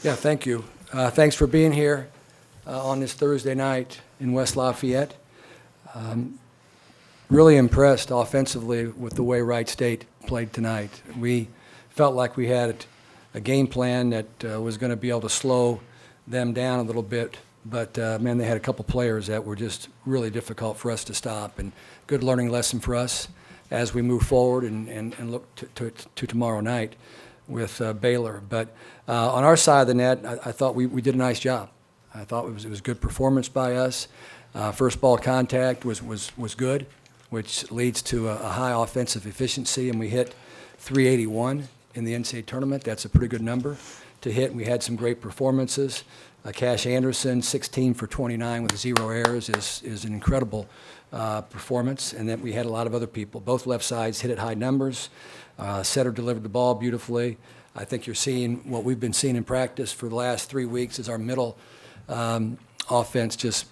Yeah, thank you. Thanks for being here on this Thursday night in West Lafayette. Really impressed offensively with the way Wright State played tonight. We felt like we had a game plan that was going to be able to slow them down a little bit, but man, they had a couple players that were just really difficult for us to stop, and good learning lesson for us as we move forward and look to tomorrow night with Baylor. But on our side of the net, I thought we did a nice job. I thought it was good performance by us. First ball contact was good, which leads to a high offensive efficiency, and we hit 381 in the NCAA tournament. That's a pretty good number to hit, and we had some great performances. Cash Anderson, 16 for 29 with 0 errors is an incredible performance, and then we had a lot of other people. Both left sides hit at high numbers. Setter delivered the ball beautifully. I think you're seeing what we've been seeing in practice for the last 3 weeks is our middle offense just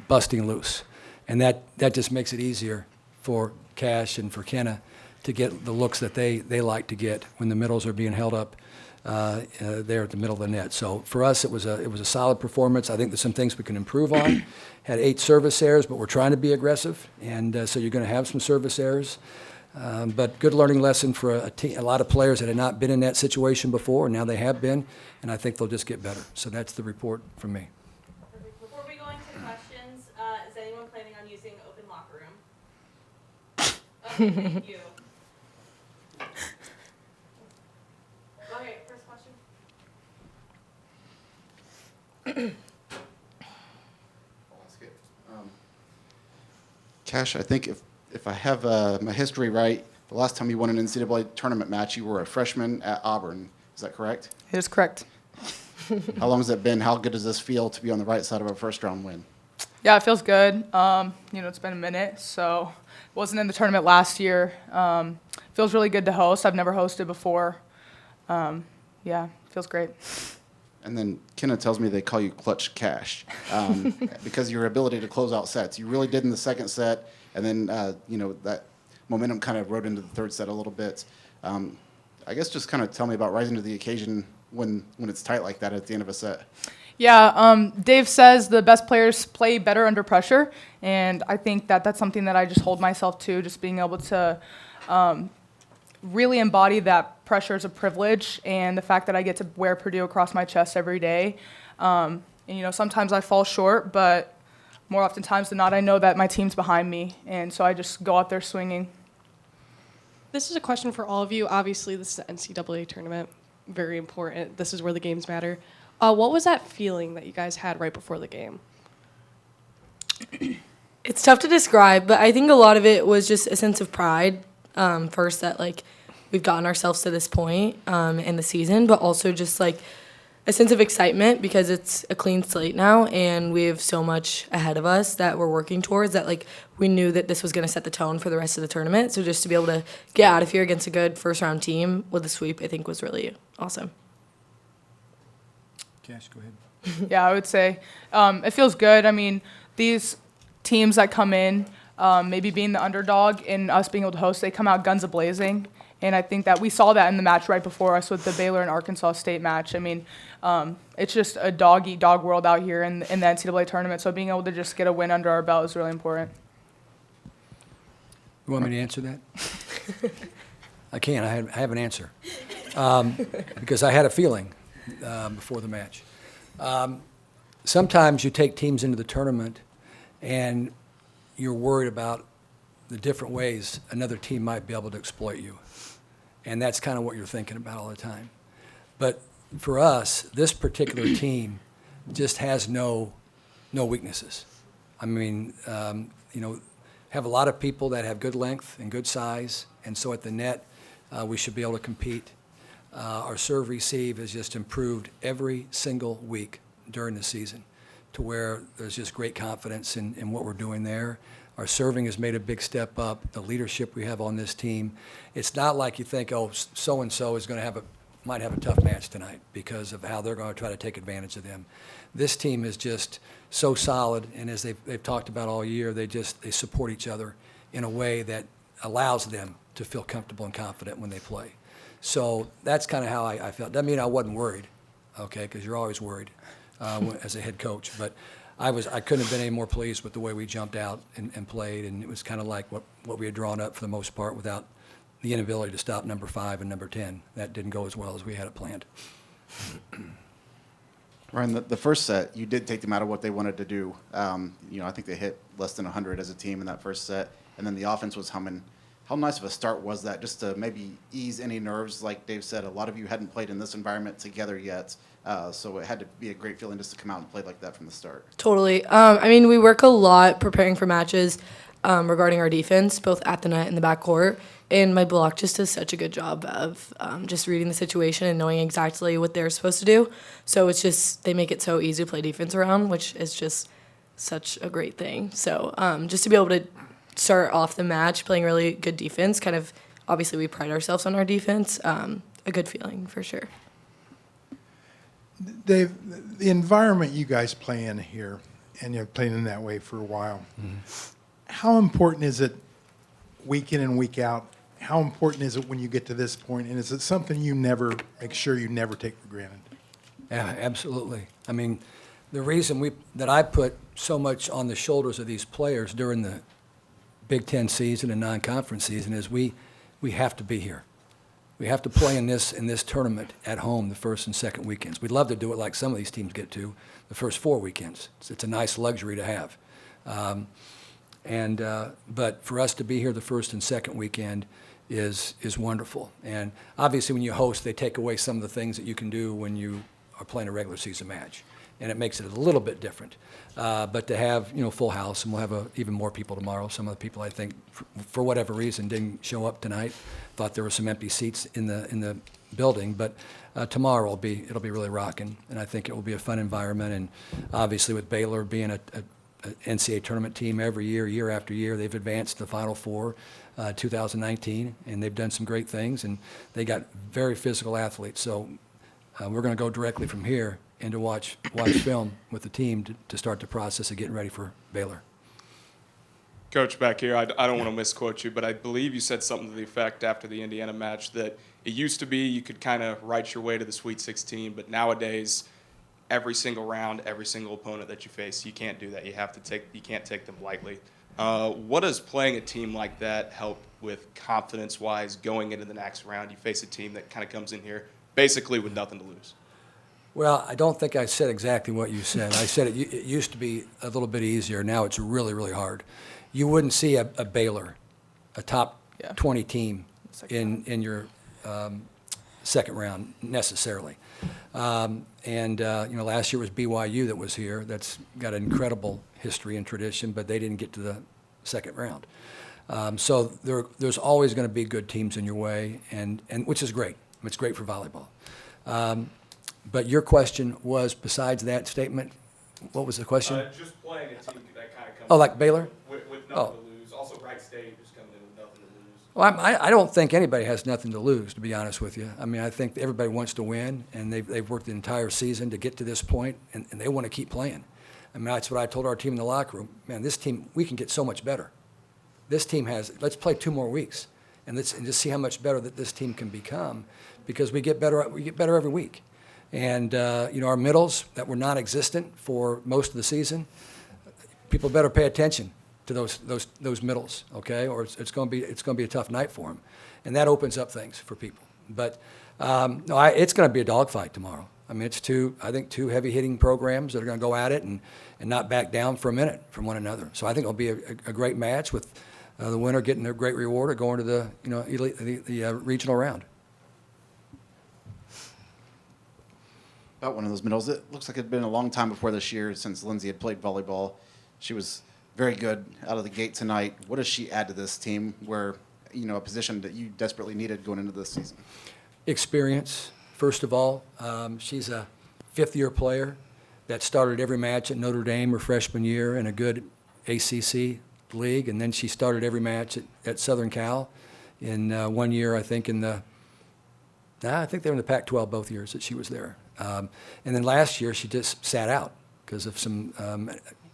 busting loose. And that just makes it easier for Cash and for Kenna to get the looks that they like to get when the middles are being held up there at the middle of the net. So for us, it was a solid performance. I think there's some things we can improve on. Had 8 service errors, but we're trying to be aggressive, and so you're going to have some service errors. But good learning lesson for a lot of players that had not been in that situation before, and now they have been, and I think they'll just get better. So that's the report from me. Before we go into questions, is anyone planning on using open locker room? Okay, thank you. Okay, first question. Cash, I think if I have my history right, the last time you won an NCAA tournament match, you were a freshman at Auburn. Is that correct? It is correct. How long has it been? How good does this feel to be on the right side of a first-round win? Yeah, it feels good. It's been a minute, so wasn't in the tournament last year. Feels really good to host. I've never hosted before. Feels great. And then Kenna tells me they call you Clutch Cash because your ability to close out sets. You really did in the second set, and then that momentum kind of rode into the third set a little bit. I guess just kind of tell me about rising to the occasion when it's tight like that at the end of a set. Yeah, Dave says the best players play better under pressure, and I think that's something that I just hold myself to, just being able to really embody that pressure is a privilege, and the fact that I get to wear Purdue across my chest every day. Sometimes I fall short, but more oftentimes than not, I know that my team's behind me, and so I just go out there swinging. This is a question for all of you. Obviously, this is an NCAA tournament, very important. This is where the games matter. What was that feeling that you guys had right before the game? It's tough to describe, but I think a lot of it was just a sense of pride, first that, we've gotten ourselves to this point in the season, but also just, a sense of excitement because it's a clean slate now, and we have so much ahead of us that we're working towards that, we knew that this was going to set the tone for the rest of the tournament. So just to be able to get out of here against a good first-round team with a sweep, I think was really awesome. Cash, go ahead. Yeah, I would say it feels good. I mean, these teams that come in, maybe being the underdog and us being able to host, they come out guns a-blazing. And I think that we saw that in the match right before us with the Baylor and Arkansas State match. I mean, it's just a dog-eat-dog world out here in the NCAA tournament. So being able to just get a win under our belt is really important. You want me to answer that? I can. I have an answer because I had a feeling before the match. Sometimes you take teams into the tournament and you're worried about the different ways another team might be able to exploit you. And that's kind of what you're thinking about all the time. But for us, this particular team just has no weaknesses. I mean, have a lot of people that have good length and good size, and so at the net, we should be able to compete. Our serve receive has just improved every single week during the season to where there's just great confidence in what we're doing there. Our serving has made a big step up. The leadership we have on this team. It's not like you think, oh, so-and-so is going to might have a tough match tonight because of how they're going to try to take advantage of them. This team is just so solid, and as they've talked about all year, they support each other in a way that allows them to feel comfortable and confident when they play. So that's kind of how I felt. Doesn't mean I wasn't worried. okay, because you're always worried as a head coach. But I couldn't have been any more pleased with the way we jumped out and played, and it was kind of like what we had drawn up for the most part without the inability to stop number 5 and number 10. That didn't go as well as we had it planned. Ryan, the first set, you did take them out of what they wanted to do. I think they hit less than 100 as a team in that first set, and then the offense was humming. How nice of a start was that, just to maybe ease any nerves? Like Dave said, a lot of you hadn't played in this environment together yet, so it had to be a great feeling just to come out and play like that from the start. Totally. We work a lot preparing for matches regarding our defense, both at the net and the backcourt. And my block just does such a good job of just reading the situation and knowing exactly what they're supposed to do. So it's just, they make it so easy to play defense around, which is just such a great thing. So just to be able to start off the match playing really good defense, kind of, obviously we pride ourselves on our defense, a good feeling for sure. Dave, the environment you guys play in here, and you've played in that way for a while, how important is it week in and week out? How important is it when you get to this point? And is it something you never make sure you never take for granted? Yeah, absolutely. I mean, the reason that I put so much on the shoulders of these players during the Big Ten season and non-conference season is we have to be here. We have to play in this tournament at home the first and second weekends. We'd love to do it like some of these teams get to the first 4 weekends. It's a nice luxury to have. But for us to be here the first and second weekend is wonderful. And obviously when you host, they take away some of the things that you can do when you are playing a regular season match. And it makes it a little bit different. But to have, full house, and we'll have even more people tomorrow. Some of the people I think, for whatever reason, didn't show up tonight. Thought there were some empty seats in the building. But tomorrow it'll be really rocking, and I think it will be a fun environment. And obviously with Baylor being a NCAA tournament team every year, year after year, they've advanced to the Final Four, 2019, and they've done some great things. And they got very physical athletes. So we're going to go directly from here and to watch film with the team to start the process of getting ready for Baylor. Coach, back here, I don't want to misquote you, but I believe you said something to the effect after the Indiana match that it used to be you could kind of write your way to the Sweet 16, but nowadays, every single round, every single opponent that you face, you can't do that. You can't take them lightly. What does playing a team like that help with confidence-wise going into the next round? You face a team that kind of comes in here basically with nothing to lose. Well, I don't think I said exactly what you said. I said it used to be a little bit easier. Now it's really, really hard. You wouldn't see a Baylor, a top 20 team in your second round necessarily. Last year was BYU that was here. That's got an incredible history and tradition, but they didn't get to the second round. So there's always going to be good teams in your way, and which is great. It's great for volleyball. But your question was, besides that statement, what was the question? Just playing a team that kind of comes like Baylor? With nothing to lose. Also, Wright State just coming in with nothing to lose. Well, I don't think anybody has nothing to lose, to be honest with you. I mean, I think everybody wants to win, and they've worked the entire season to get to this point, and they want to keep playing. I mean, that's what I told our team in the locker room. Man, this team, we can get so much better. This team let's play 2 more weeks, and just see how much better that this team can become, because we get better every week. And our middles that were non-existent for most of the season, people better pay attention to those middles, okay? Or it's going to be a tough night for them, and that opens up things for people. But it's going to be a dogfight tomorrow. I mean, it's two heavy-hitting programs that are going to go at it and not back down for a minute from one another. So I think it'll be a great match with the winner getting their great reward of going to the regional round. About one of those middles, it looks like it had been a long time before this year since Lindsay had played volleyball. She was very good out of the gate tonight. What does she add to this team where, a position that you desperately needed going into this season? Experience, first of all. She's a fifth-year player that started every match at Notre Dame her freshman year in a good ACC league, and then she started every match at Southern Cal in 1 year, I think, I think they were in the Pac-12 both years that she was there. And then last year she just sat out because of some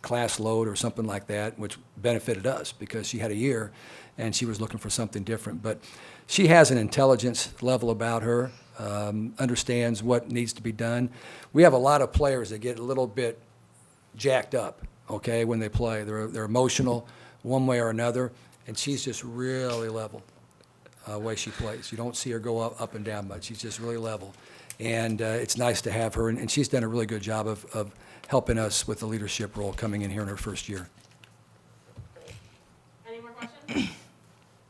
class load or something like that, which benefited us because she had a year and she was looking for something different. But she has an intelligence level about her understands what needs to be done. We have a lot of players that get a little bit jacked up, okay, when they play. They're emotional one way or another, and she's just really level way she plays. You don't see her go up and down much. She's just really level. And it's nice to have her, and she's done a really good job of helping us with the leadership role coming in here in her first year. Any more questions?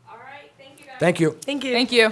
All right, thank you guys. Thank you. Thank you. Thank you.